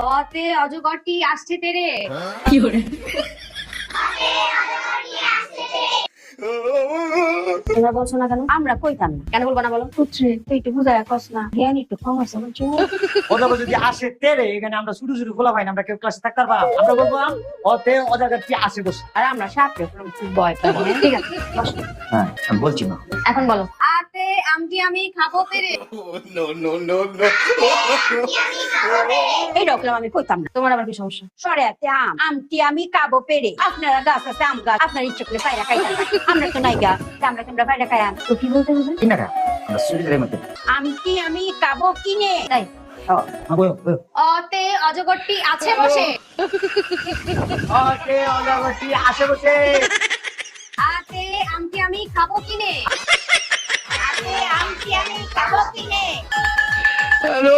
অতে অজগরটি আসছে তেরে। তোমরা বলছো না কেন? আমরা কইতাম না। কেন বলবো না বলো? পুত্রে তুই একটু বুঝায় কস না, জ্ঞান একটু কম আছে বুঝছো? অজাগর যদি আসে তেরে, এখানে আমরা শুরু শুরু খোলা পাই না, আমরা কেউ ক্লাসে থাকতে পারবো? আমরা বলবো অতে অজাগরটি আসে বসে। আর আমরা সাপকে খুব ভয় পাই। ঠিক আছে, বসো। হ্যাঁ, আমি বলছি না। এখন বলো। আতে আমটি আমি খাবো পেরে। এই রকম আমি কইতাম না। তোমার আবার কি সমস্যা? সরে আতে আম, আমটি আমি কাবো পেরে। আপনারা গাছ আছে আম গাছ, আপনার ইচ্ছে করে পায়রা খাইতে পারেন। আমরা তো নাই গাছ, আমরা তোমরা পায়রা খাই আম। তো কি বলতে হবে? ঠিক না কা? আমরা সুবিধার মধ্যে। আমটি আমি কাবো কিনে। তাই অতে অজগরটি আছে বসে। অতে অজাগরটি আসে বসে। আতে আমটি আমি খাবো কিনে। আতে আমটি আমি কাবো কিনে। হ্যালো।